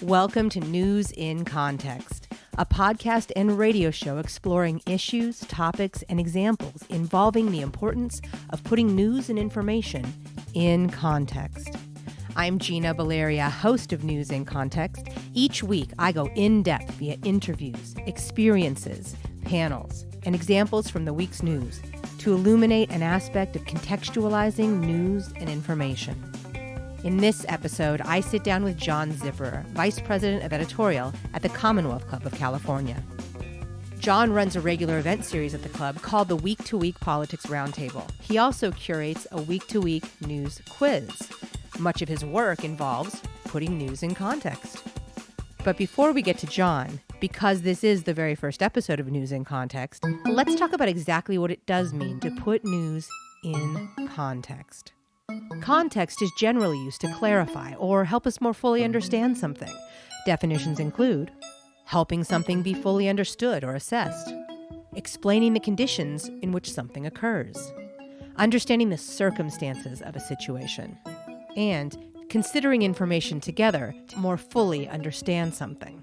Welcome to News in Context, a podcast and radio show exploring issues, topics, and examples involving the importance of putting news and information in context. I'm Gina, host of News in Context. Each week, I go in-depth via interviews, experiences, panels, and examples from the week's news to illuminate an aspect of contextualizing news and information. In this episode, I sit down with John Zipperer, Vice President of Editorial at the Commonwealth Club of California. John runs a regular event series at the club called the Week-to-Week Politics Roundtable. He also curates a week-to-week news quiz. Much of his work involves putting news in context. But before we get to John, because this is the very first episode of News in Context, let's talk about exactly what it does mean to put news in context. Context is generally used to clarify or help us more fully understand something. Definitions include helping something be fully understood or assessed, explaining the conditions in which something occurs, understanding the circumstances of a situation, and considering information together to more fully understand something.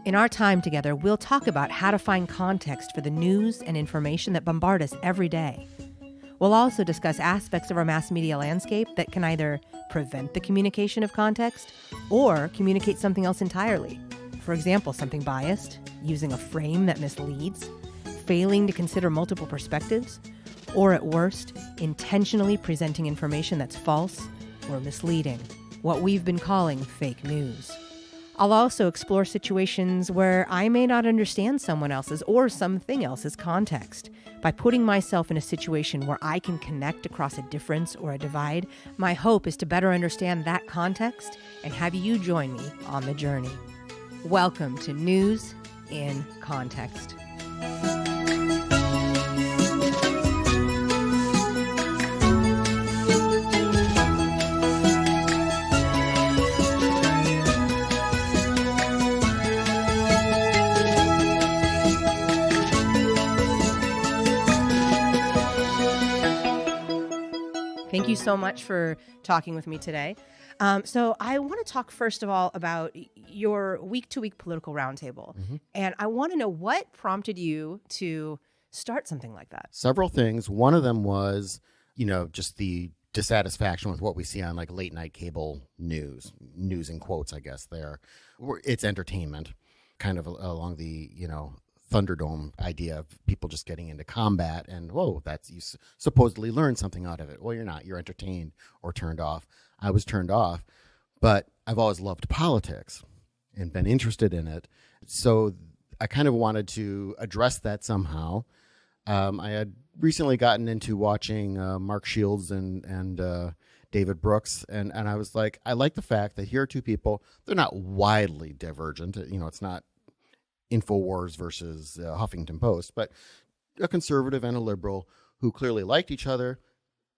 In our time together, we'll talk about how to find context for the news and information that bombard us every day. We'll also discuss aspects of our mass media landscape that can either prevent the communication of context or communicate something else entirely. For example, something biased, using a frame that misleads, failing to consider multiple perspectives, or at worst, intentionally presenting information that's false or misleading, what we've been calling fake news. I'll also explore situations where I may not understand someone else's or something else's context. By putting myself in a situation where I can connect across a difference or a divide, my hope is to better understand that context and have you join me on the journey. Welcome to News in Context. Thank you so much for talking with me today. So I want to talk first of all about your week-to-week political roundtable. And I want to know what prompted you to start something like that. Several things. One of them was, just the dissatisfaction with what we see on like late night cable news in quotes, I guess there. It's entertainment, kind of along the, Thunderdome idea of people just getting into combat and, you supposedly learn something out of it. Well, you're not. You're entertained or turned off. I was turned off, but I've always loved politics and been interested in it. So I kind of wanted to address that somehow. I had recently gotten into watching Mark Shields and David Brooks, and I was like, I like the fact that here are two people. They're not widely divergent. It's not InfoWars versus Huffington Post, but a conservative and a liberal who clearly liked each other,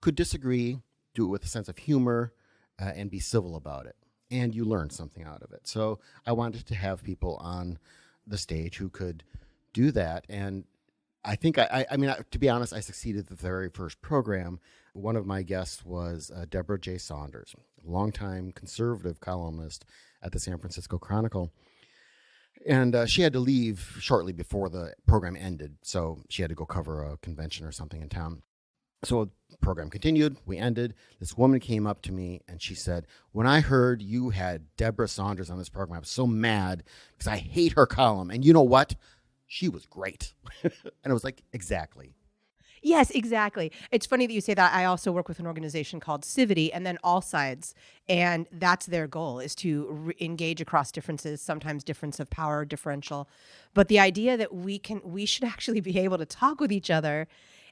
could disagree, do it with a sense of humor, and be civil about it. And you learn something out of it. So I wanted to have people on the stage who could do that. And I think, to be honest, I succeeded the very first program. One of my guests was Deborah J. Saunders, a longtime conservative columnist at the San Francisco Chronicle. And she had to leave shortly before the program ended, so she had to go cover a convention or something in town. So the program continued, we ended. This woman came up to me and she said, when I heard you had Deborah Saunders on this program, I was so mad because I hate her column. And you know what? She was great. And I was like, exactly. Yes, exactly. It's funny that you say that. I also work with an organization called Civity and then All Sides. And that's their goal, is to engage across differences, sometimes difference of power differential. But the idea that we should actually be able to talk with each other,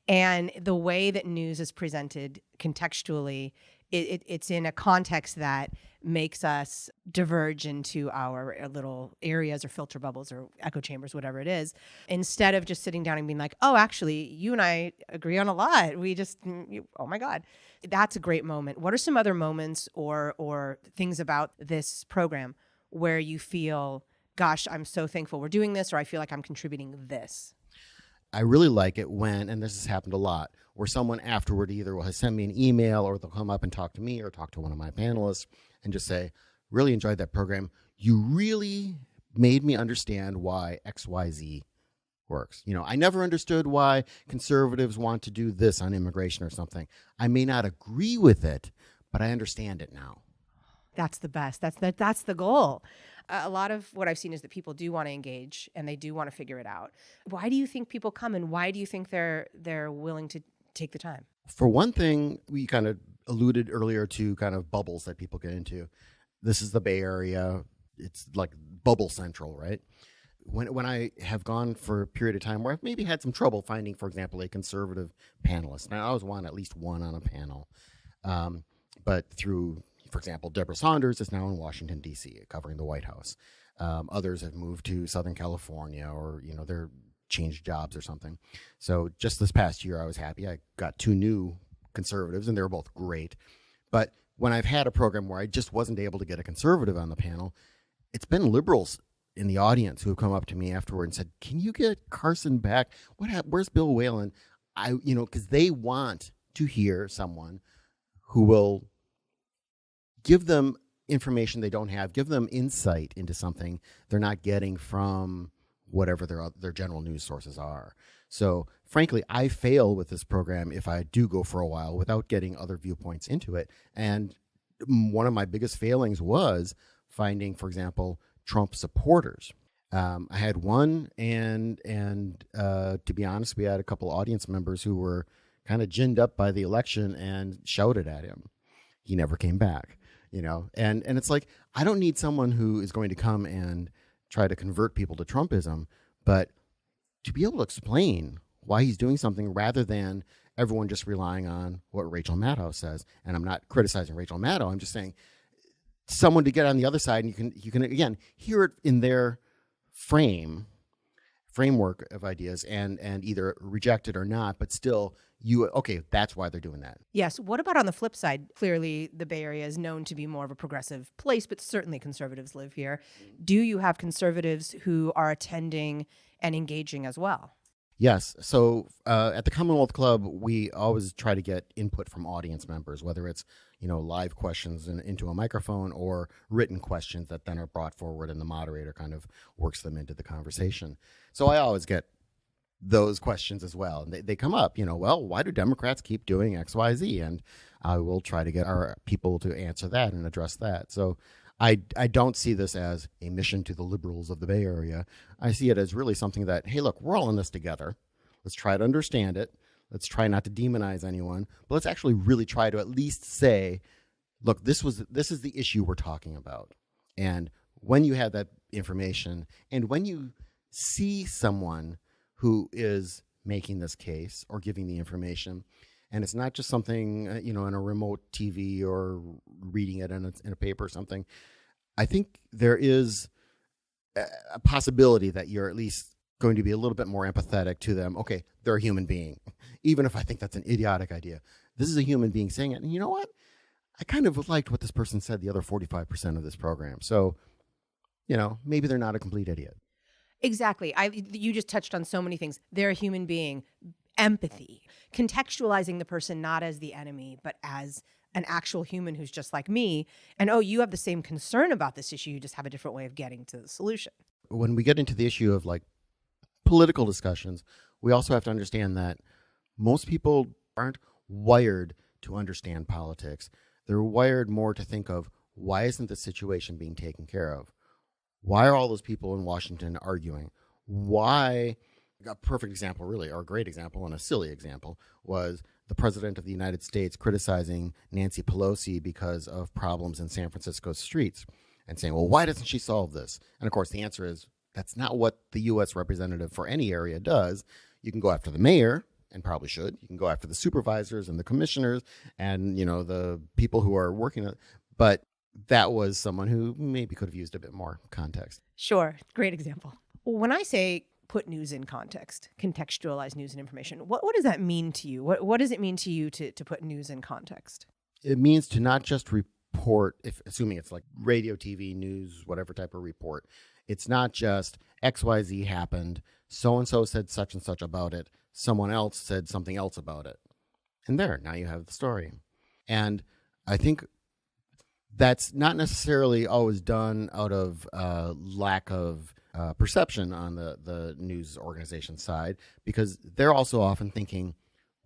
and the way that news is presented contextually, it's in a context that makes us diverge into our little areas or filter bubbles or echo chambers, whatever it is, instead of just sitting down and being like, oh, actually, you and I agree on a lot. Oh my God. That's a great moment. What are some other moments or things about this program where you feel, gosh, I'm so thankful we're doing this, or I feel like I'm contributing this? I really like it when, and this has happened a lot, where someone afterward either will send me an email or they'll come up and talk to me or talk to one of my panelists and just say, really enjoyed that program. You really made me understand why XYZ works. I never understood why conservatives want to do this on immigration or something. I may not agree with it, but I understand it now. That's the best. That's the goal. A lot of what I've seen is that people do want to engage and they do want to figure it out. Why do you think people come, and why do you think they're willing to take the time? For one thing, we kind of alluded earlier to kind of bubbles that people get into. This is the Bay Area. It's like bubble central, right? When I have gone for a period of time where I've maybe had some trouble finding, for example, a conservative panelist. Now, I always want at least one on a panel. But through, for example, Deborah Saunders is now in Washington, D.C., covering the White House. Others have moved to Southern California, or, they're changed jobs or something. So just this past year, I was happy. I got 2 new conservatives, and they were both great. But when I've had a program where I just wasn't able to get a conservative on the panel, it's been liberals in the audience who have come up to me afterward and said, "Can you get Carson back? Where's Bill Whalen?" Because they want to hear someone who will give them information they don't have, give them insight into something they're not getting from whatever their general news sources are. So, frankly, I fail with this program if I do go for a while without getting other viewpoints into it. And one of my biggest failings was finding, for example, Trump supporters. I had one, and to be honest, we had a couple audience members who were kind of ginned up by the election and shouted at him. He never came back, and it's like, I don't need someone who is going to come and try to convert people to Trumpism, but to be able to explain why he's doing something rather than everyone just relying on what Rachel Maddow says. And I'm not criticizing Rachel Maddow. I'm just saying someone to get on the other side, and you can again hear it in their framework of ideas and either reject it or not, but still that's why they're doing that. Yes. What about on the flip side? Clearly, the Bay Area is known to be more of a progressive place, but certainly conservatives live here. Do you have conservatives who are attending and engaging as well? Yes. So at the Commonwealth Club, we always try to get input from audience members, whether it's live questions into a microphone or written questions that then are brought forward and the moderator kind of works them into the conversation. So I always get those questions as well. And they come up, well, why do Democrats keep doing X, Y, Z? And I will try to get our people to answer that and address that. So I don't see this as a mission to the liberals of the Bay Area. I see it as really something that, hey, look, we're all in this together. Let's try to understand it. Let's try not to demonize anyone, but let's actually really try to at least say, look, this is the issue we're talking about. And when you have that information, and when you see someone who is making this case or giving the information, and it's not just something, in a remote TV or reading it in a paper or something, I think there is a possibility that you're at least going to be a little bit more empathetic to them. Okay, they're a human being. Even if I think that's an idiotic idea, this is a human being saying it. And you know what? I kind of liked what this person said the other 45% of this program. So, maybe they're not a complete idiot. Exactly. You just touched on so many things. They're a human being. Empathy. Contextualizing the person not as the enemy, but as an actual human who's just like me. And, you have the same concern about this issue. You just have a different way of getting to the solution. When we get into the issue of political discussions, we also have to understand that most people aren't wired to understand politics. They're wired more to think of, why isn't the situation being taken care of? Why are all those people in Washington arguing? Why? A perfect example, really, or a great example and a silly example, was the President of the United States criticizing Nancy Pelosi because of problems in San Francisco's streets and saying, well, why doesn't she solve this? And of course, the answer is, that's not what the U.S. representative for any area does. You can go after the mayor, and probably should. You can go after the supervisors and the commissioners and, the people who are working on it. But that was someone who maybe could have used a bit more context. Sure. Great example. When I say put news in context, contextualize news and information, what does that mean to you? What does it mean to you to put news in context? It means to not just report, assuming it's like radio, TV, news, whatever type of report. It's not just XYZ happened, so-and-so said such and such about it, someone else said something else about it. And now you have the story. And I think That's not necessarily always done out of lack of perception on the news organization side, because they're also often thinking,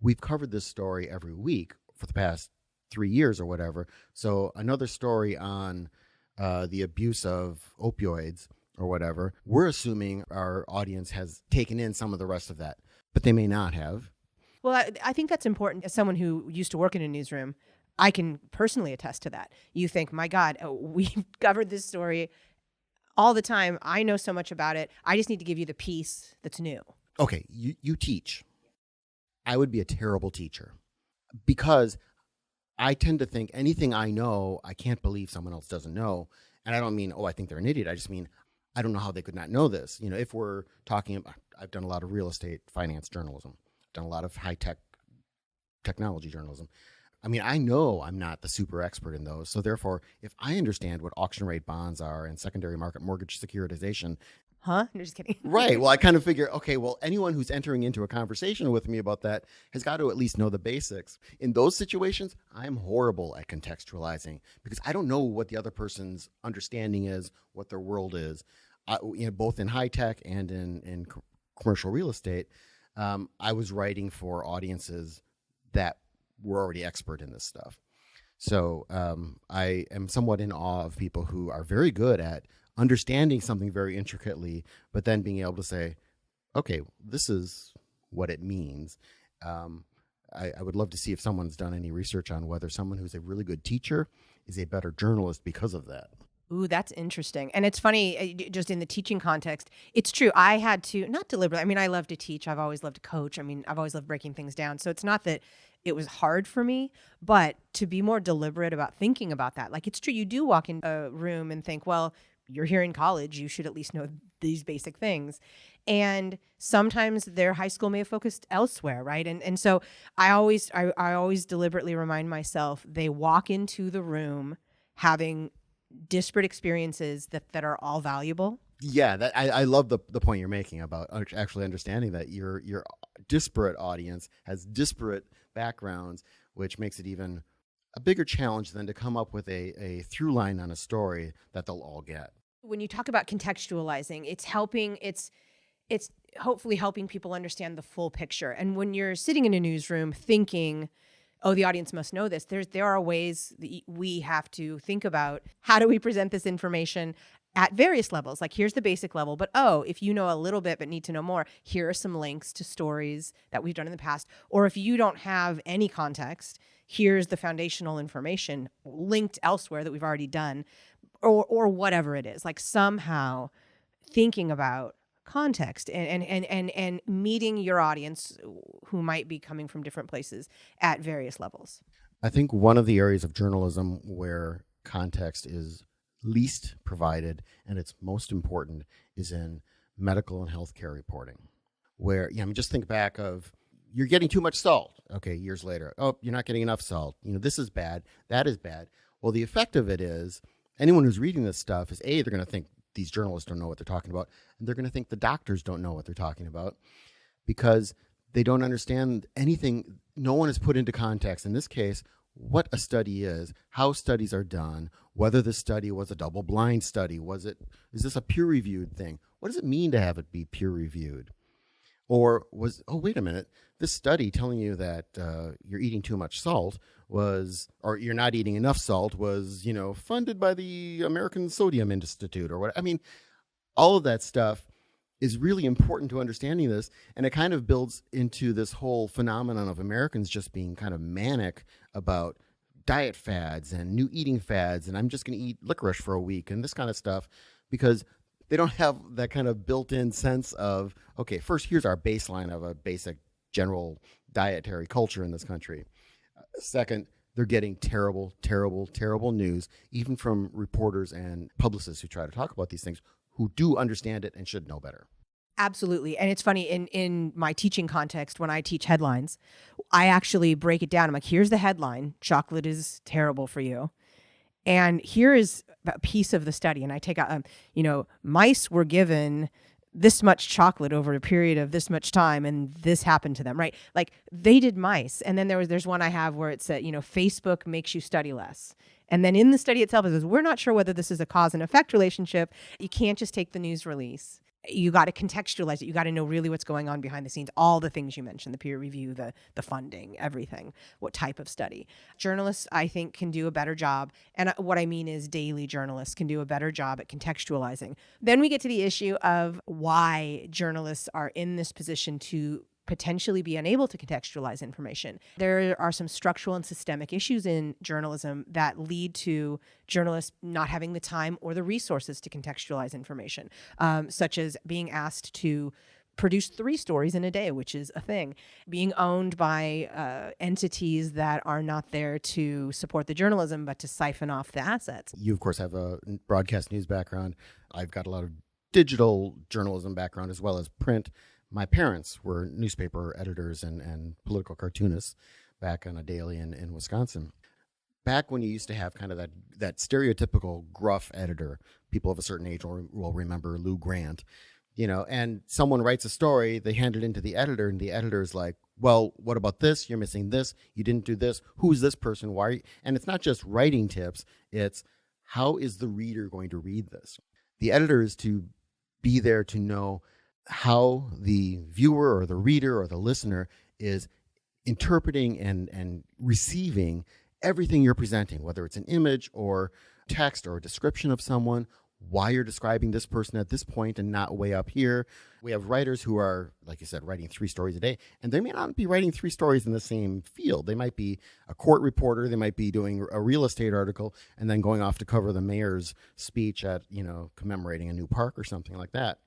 we've covered this story every week for the past 3 years or whatever. So another story on the abuse of opioids or whatever, we're assuming our audience has taken in some of the rest of that, but they may not have. Well, I think that's important. As someone who used to work in a newsroom, I can personally attest to that. You think, my God, we've covered this story all the time. I know so much about it. I just need to give you the piece that's new. Okay, you teach. I would be a terrible teacher because I tend to think anything I know, I can't believe someone else doesn't know. And I don't mean, I think they're an idiot. I just mean, I don't know how they could not know this. If we're talking about, I've done a lot of real estate finance journalism, done a lot of high-tech technology journalism. I mean, I know I'm not the super expert in those. So therefore, if I understand what auction rate bonds are and secondary market mortgage securitization. Huh? No, just kidding. Right. Well, I kind of figure, okay, well, anyone who's entering into a conversation with me about that has got to at least know the basics. In those situations, I'm horrible at contextualizing because I don't know what the other person's understanding is, what their world is, both in high tech and in commercial real estate. I was writing for audiences that were already expert in this stuff. So I am somewhat in awe of people who are very good at understanding something very intricately, but then being able to say, okay, this is what it means. I would love to see if someone's done any research on whether someone who's a really good teacher is a better journalist because of that. Ooh, that's interesting. And it's funny, just in the teaching context, it's true. I had to, not deliberately, I mean, I love to teach. I've always loved to coach. I mean, I've always loved breaking things down. So it's not that it was hard for me, but to be more deliberate about thinking about that. Like, it's true. You do walk in a room and think, well, you're here in college. You should at least know these basic things. And sometimes their high school may have focused elsewhere, right? And so I always deliberately remind myself, they walk into the room having disparate experiences that are all valuable. Yeah, I love the point you're making about actually understanding that your disparate audience has disparate backgrounds, which makes it even a bigger challenge than to come up with a through line on a story that they'll all get. When you talk about contextualizing, it's hopefully helping people understand the full picture. And when you're sitting in a newsroom thinking, oh, the audience must know this, there are ways that we have to think about how do we present this information at various levels. Like, here's the basic level, but if you know a little bit but need to know more, here are some links to stories that we've done in the past. Or if you don't have any context, here's the foundational information linked elsewhere that we've already done, or whatever it is. Like, somehow thinking about context and meeting your audience who might be coming from different places at various levels. I think one of the areas of journalism where context is least provided and it's most important is in medical and healthcare reporting, where just think back of, you're getting too much salt. Okay, years later, you're not getting enough salt. This is bad, that is bad. Well, the effect of it is anyone who's reading this stuff is they're going to think these journalists don't know what they're talking about, and they're going to think the doctors don't know what they're talking about because they don't understand anything. No one is put into context, in this case, what a study is, how studies are done, whether the study was a double-blind study, is this a peer-reviewed thing? What does it mean to have it be peer-reviewed? Or wait a minute, this study telling you that you're eating too much salt or you're not eating enough salt was, funded by the American Sodium Institute or what. I mean, all of that stuff is really important to understanding this. And it kind of builds into this whole phenomenon of Americans just being kind of manic about diet fads and new eating fads. And I'm just going to eat licorice for a week and this kind of stuff, because they don't have that kind of built-in sense of, okay, first, here's our baseline of a basic general dietary culture in this country. Second, they're getting terrible, terrible, terrible news, even from reporters and publicists who try to talk about these things, who do understand it and should know better. Absolutely. And it's funny, in my teaching context, when I teach headlines, I actually break it down. I'm like, here's the headline, chocolate is terrible for you. And here is a piece of the study. And I take out, mice were given this much chocolate over a period of this much time and this happened to them, right? Like they did mice. And then there's one I have where it said, Facebook makes you study less. And then in the study itself, it says, we're not sure whether this is a cause and effect relationship. You can't just take the news release. You got to contextualize it. You got to know really what's going on behind the scenes, all the things you mentioned, the peer review, the funding, everything, what type of study. Journalists, I think, can do a better job. And what I mean is daily journalists can do a better job at contextualizing. Then we get to the issue of why journalists are in this position to potentially be unable to contextualize information. There are some structural and systemic issues in journalism that lead to journalists not having the time or the resources to contextualize information, such as being asked to produce 3 stories in a day, which is a thing, being owned by entities that are not there to support the journalism, but to siphon off the assets. You, of course, have a broadcast news background. I've got a lot of digital journalism background as well as print. My parents were newspaper editors and political cartoonists back on a daily in Wisconsin. Back when you used to have kind of that stereotypical gruff editor, people of a certain age will remember Lou Grant, and someone writes a story, they hand it into the editor, and the editor's like, well, what about this? You're missing this. You didn't do this. Who's this person? Why are you? And it's not just writing tips. It's how is the reader going to read this? The editor is to be there to know how the viewer or the reader or the listener is interpreting and receiving everything you're presenting, whether it's an image or text or a description of someone, why you're describing this person at this point and not way up here. We have writers who are, like you said, writing 3 stories a day, and they may not be writing 3 stories in the same field. They might be a court reporter, they might be doing a real estate article, and then going off to cover the mayor's speech at, commemorating a new park or something like that.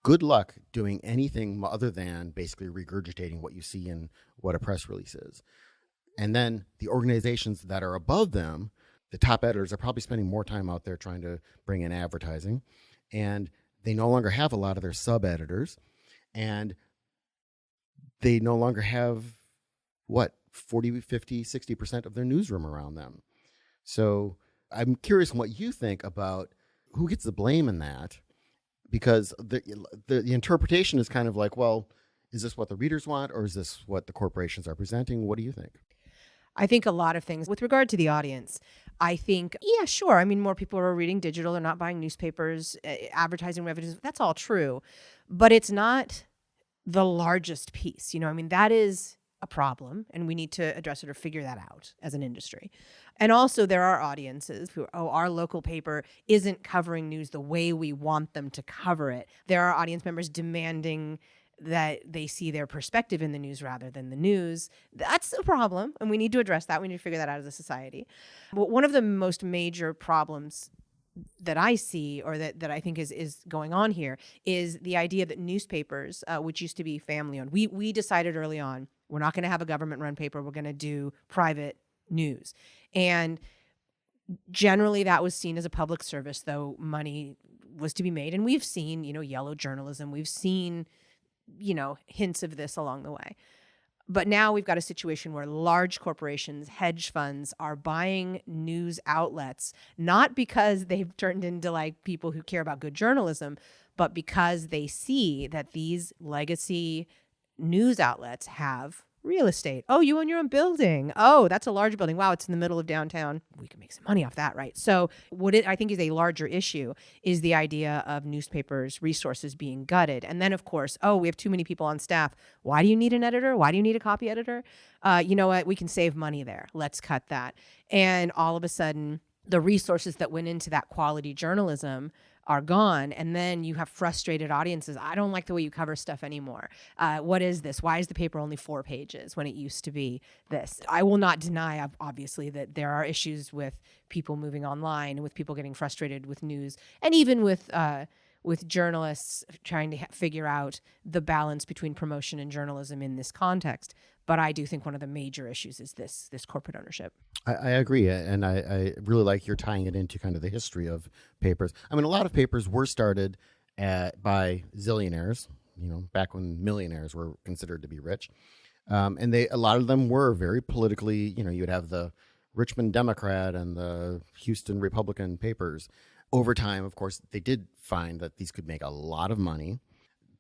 Good luck doing anything other than basically regurgitating what you see in what a press release is. And then the organizations that are above them, the top editors, are probably spending more time out there trying to bring in advertising. And they no longer have a lot of their sub-editors. And they no longer have, 40, 50, 60% of their newsroom around them. So I'm curious what you think about who gets the blame in that. Because the interpretation is kind of like, well, is this what the readers want or is this what the corporations are presenting? What do you think? I think a lot of things. With regard to the audience, I think, yeah, sure. I mean, more people are reading digital. They're not buying newspapers, advertising revenues. That's all true. But it's not the largest piece. That is a problem, and we need to address it or figure that out as an industry. And also there are audiences who, our local paper isn't covering news the way we want them to cover it. There are audience members demanding that they see their perspective in the news rather than the news. That's a problem, and we need to address that. We need to figure that out as a society. But one of the most major problems that I see, or that I think is going on here, is the idea that newspapers, which used to be family-owned, we decided early on, we're not going to have a government-run paper. We're going to do private news. And generally that was seen as a public service, though money was to be made. And we've seen, yellow journalism. We've seen, hints of this along the way. But now we've got a situation where large corporations, hedge funds are buying news outlets, not because they've turned into like people who care about good journalism, but because they see that these legacy news outlets have real estate. Oh, you own your own building. Oh, that's a large building. Wow, it's in the middle of downtown. We can make some money off that, right? So what I think is a larger issue is the idea of newspapers' resources being gutted. And then, of course, we have too many people on staff. Why do you need an editor? Why do you need a copy editor? You know what? We can save money there. Let's cut that. And all of a sudden, the resources that went into that quality journalism are gone. And then you have frustrated audiences. I don't like the way you cover stuff anymore. What is this? Why is the paper only 4 pages when it used to be this? I will not deny, obviously, that there are issues with people moving online and with people getting frustrated with news, and even with journalists trying to figure out the balance between promotion and journalism in this context. But I do think one of the major issues is this corporate ownership. I agree. And I really like you're tying it into kind of the history of papers. I mean, a lot of papers were started by zillionaires, back when millionaires were considered to be rich. And a lot of them were very politically, you'd have the Richmond Democrat and the Houston Republican papers. Over time, of course, they did find that these could make a lot of money.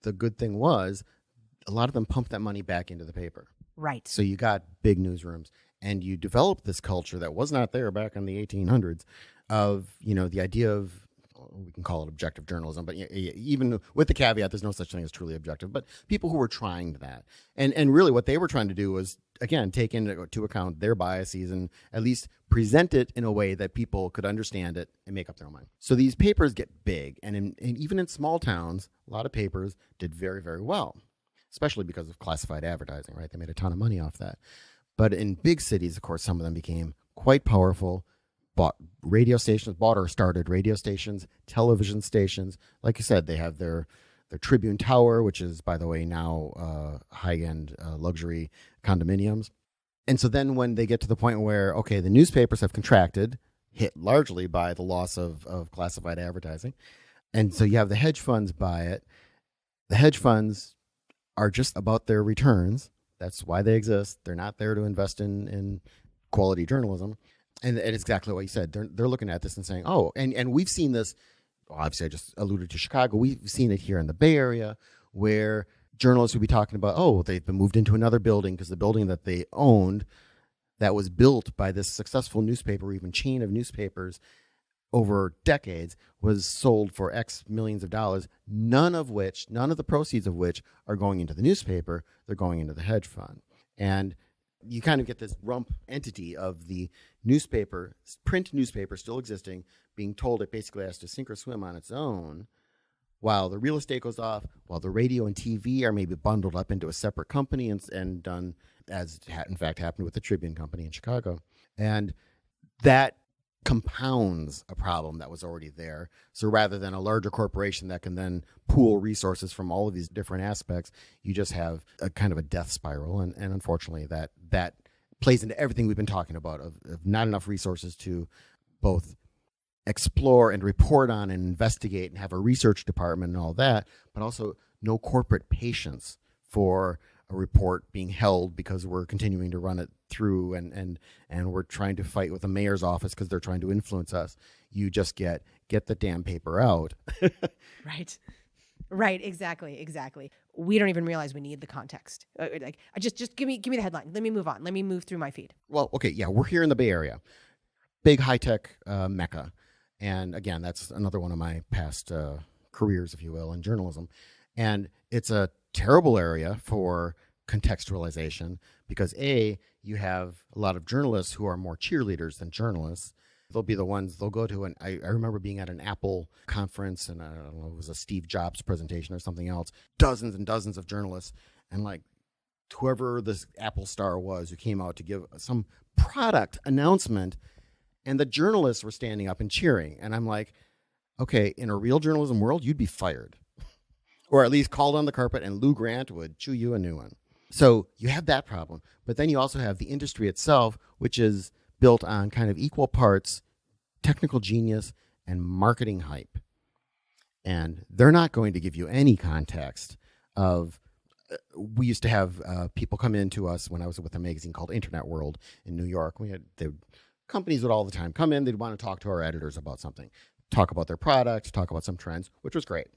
the good thing was a lot of them pumped that money back into the paper. Right. So you got big newsrooms, and you developed this culture that was not there back in the 1800s of, the idea of, we can call it objective journalism, but even with the caveat, there's no such thing as truly objective, but people who were trying that. And really what they were trying to do was, again, take into account their biases and at least present it in a way that people could understand it and make up their own mind. So these papers get big, and even in small towns, a lot of papers did very, very well, especially because of classified advertising, right? They made a ton of money off that. But in big cities, of course, some of them became quite powerful, bought or started radio stations, television stations. Like you said, they have their Tribune Tower, which is, by the way, now high-end luxury condominiums. And so then when they get to the point where, okay, the newspapers have contracted, hit largely by the loss of classified advertising, and so you have the hedge funds buy it. The hedge funds are just about their returns. That's why they exist. They're not there to invest in quality journalism. And it's exactly what you said. They're looking at this and saying, oh, and we've seen this. Well, obviously, I just alluded to Chicago. We've seen it here in the Bay Area where journalists would be talking about, oh, they've been moved into another building because the building that they owned that was built by this successful newspaper or even chain of newspapers over decades was sold for X millions of dollars, none of the proceeds of which are going into the newspaper. They're going into the hedge fund. And you kind of get this rump entity of the print newspaper still existing, being told it basically has to sink or swim on its own, while the real estate goes off, while the radio and TV are maybe bundled up into a separate company and done, as in fact happened with the Tribune Company in Chicago. And that compounds a problem that was already there. So rather than a larger corporation that can then pool resources from all of these different aspects, you just have a kind of a death spiral. And unfortunately, that plays into everything we've been talking about of not enough resources to both explore and report on and investigate and have a research department and all that, but also no corporate patience for a report being held because we're continuing to run it through and we're trying to fight with the mayor's office because they're trying to influence us. You just get the damn paper out. Right. Exactly. We don't even realize we need the context. Just give me the headline. Let me move on. Let me move through my feed. Well, okay. Yeah. We're here in the Bay Area, big high-tech mecca. And again, that's another one of my past careers, if you will, in journalism. And it's a terrible area for contextualization because you have a lot of journalists who are more cheerleaders than journalists. They'll be the ones they'll go to. And I remember being at an Apple conference, and I don't know, it was a Steve Jobs presentation or something else, dozens and dozens of journalists. And like whoever this Apple star was who came out to give some product announcement, and the journalists were standing up and cheering. And I'm like, okay, in a real journalism world, you'd be fired. Or at least called on the carpet, and Lou Grant would chew you a new one. So you have that problem. But then you also have the industry itself, which is built on kind of equal parts technical genius and marketing hype. And they're not going to give you any context of, we used to have people come in to us when I was with a magazine called Internet World in New York. Companies would all the time come in. They'd want to talk to our editors about something, talk about their product, talk about some trends, which was great.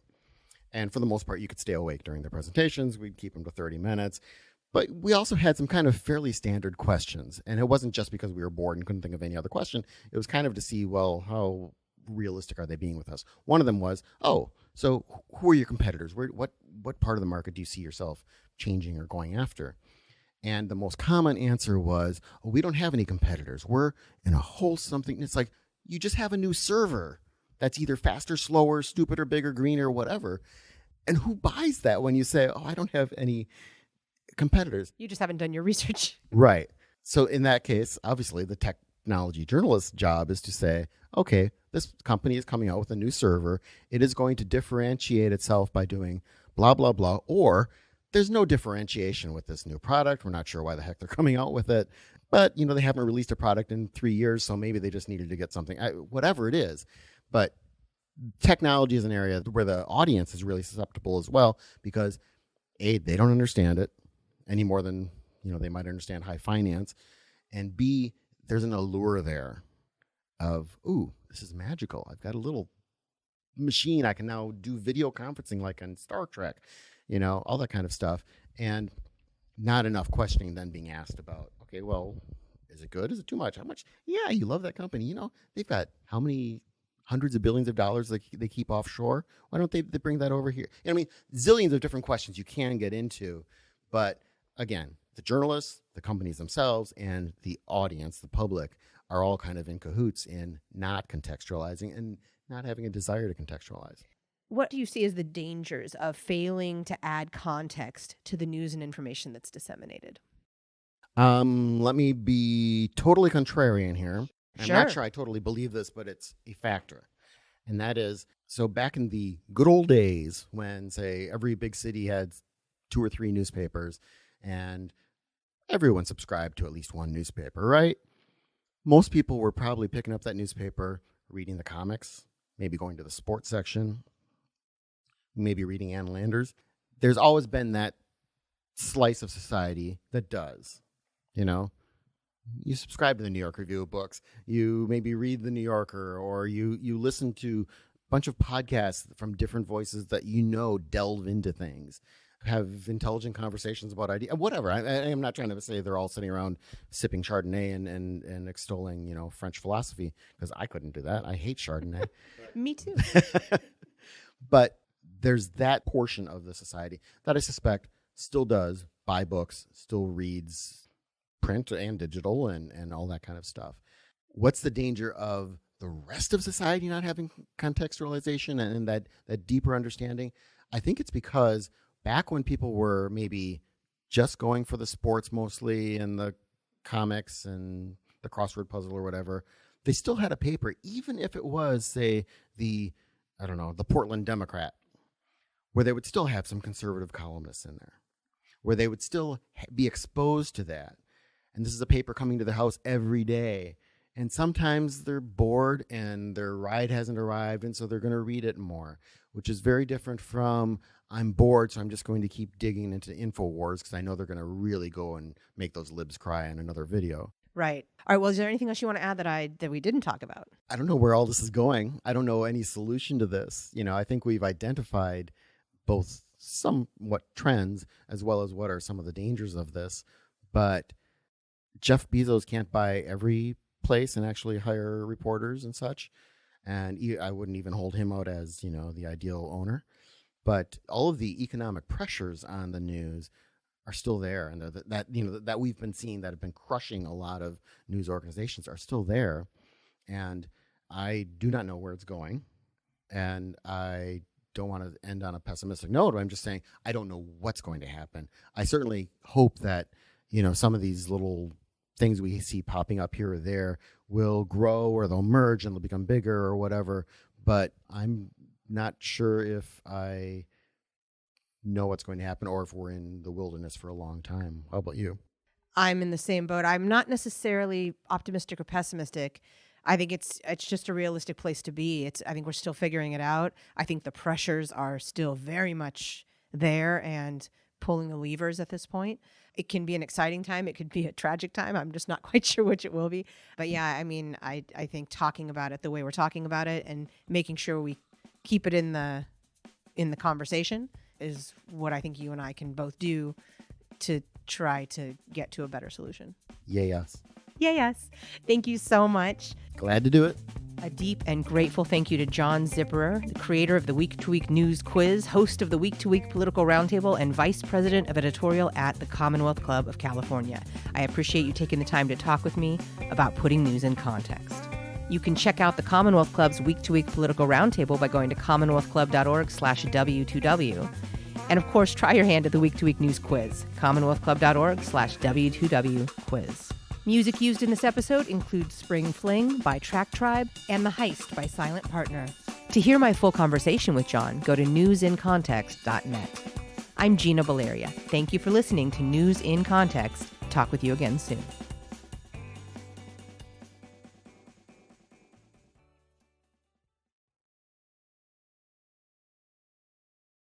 And for the most part, you could stay awake during the presentations. We'd keep them to 30 minutes. But we also had some kind of fairly standard questions. And it wasn't just because we were bored and couldn't think of any other question. It was kind of to see, well, how realistic are they being with us? One of them was, so who are your competitors? What part of the market do you see yourself changing or going after? And the most common answer was, we don't have any competitors. We're in a whole something. It's like, you just have a new server that's either faster, slower, stupider, bigger, greener, whatever. And who buys that when you say, I don't have any competitors? You just haven't done your research. Right. So in that case, obviously, the technology journalist's job is to say, okay, this company is coming out with a new server. It is going to differentiate itself by doing blah, blah, blah. Or there's no differentiation with this new product. We're not sure why the heck they're coming out with it. But, they haven't released a product in 3 years, so maybe they just needed to get something, whatever it is. But technology is an area where the audience is really susceptible as well because, A, they don't understand it any more than, they might understand high finance. And B, there's an allure there of, this is magical. I've got a little machine. I can now do video conferencing like on Star Trek. all that kind of stuff. And not enough questioning then being asked about, okay, well, is it good? Is it too much? How much? Yeah, you love that company. They've got how many hundreds of billions of dollars they keep offshore? Why don't they bring that over here? Zillions of different questions you can get into. But again, the journalists, the companies themselves, and the audience, the public, are all kind of in cahoots in not contextualizing and not having a desire to contextualize. What do you see as the dangers of failing to add context to the news and information that's disseminated? Let me be totally contrarian here. I'm Sure. not sure I totally believe this, but it's a factor. And that is, so back in the good old days when, say, every big city had 2 or 3 newspapers and everyone subscribed to at least one newspaper, right? Most people were probably picking up that newspaper, reading the comics, maybe going to the sports section, maybe reading Ann Landers. There's always been that slice of society that does, You subscribe to the New York Review of Books. You maybe read the New Yorker, or you listen to a bunch of podcasts from different voices that delve into things, have intelligent conversations about ideas, whatever. I am not trying to say they're all sitting around sipping Chardonnay and extolling, French philosophy, because I couldn't do that. I hate Chardonnay. Me too. But there's that portion of the society that I suspect still does buy books, still reads print and digital and all that kind of stuff. What's the danger of the rest of society not having contextualization and that deeper understanding? I think it's because back when people were maybe just going for the sports mostly and the comics and the crossword puzzle or whatever, they still had a paper, even if it was, say, the Portland Democrat, where they would still have some conservative columnists in there, where they would still be exposed to that. And this is a paper coming to the house every day. And sometimes they're bored and their ride hasn't arrived, and so they're going to read it more, which is very different from, I'm bored, so I'm just going to keep digging into InfoWars because I know they're going to really go and make those libs cry in another video. Right. All right. Well, is there anything else you want to add that we didn't talk about? I don't know where all this is going. I don't know any solution to this. I think we've identified both somewhat trends as well as what are some of the dangers of this. But Jeff Bezos can't buy every place and actually hire reporters and such. And I wouldn't even hold him out as, the ideal owner. But all of the economic pressures on the news are still there. And that we've been seeing that have been crushing a lot of news organizations are still there. And I do not know where it's going. And I don't want to end on a pessimistic note. I'm just saying I don't know what's going to happen. I certainly hope that, some of these little things we see popping up here or there will grow or they'll merge and they'll become bigger or whatever. But I'm not sure if I know what's going to happen or if we're in the wilderness for a long time. How about you? I'm in the same boat. I'm not necessarily optimistic or pessimistic. I think it's just a realistic place to be. I think we're still figuring it out. I think the pressures are still very much there and pulling the levers at this point. It can be an exciting time. It could be a tragic time. I'm just not quite sure which it will be. But yeah, I think talking about it the way we're talking about it and making sure we keep it in the conversation is what I think you and I can both do to try to get to a better solution. Yes. Yes. Thank you so much. Glad to do it. A deep and grateful thank you to John Zipperer, the creator of the Week to Week News Quiz, host of the Week to Week Political Roundtable, and Vice President of Editorial at the Commonwealth Club of California. I appreciate you taking the time to talk with me about putting news in context. You can check out the Commonwealth Club's Week to Week Political Roundtable by going to commonwealthclub.org/W2W. And of course, try your hand at the Week to Week News Quiz, commonwealthclub.org/W2W quiz. Music used in this episode includes Spring Fling by Track Tribe and The Heist by Silent Partner. To hear my full conversation with John, go to newsincontext.net. I'm Gina Valeria. Thank you for listening to News in Context. Talk with you again soon.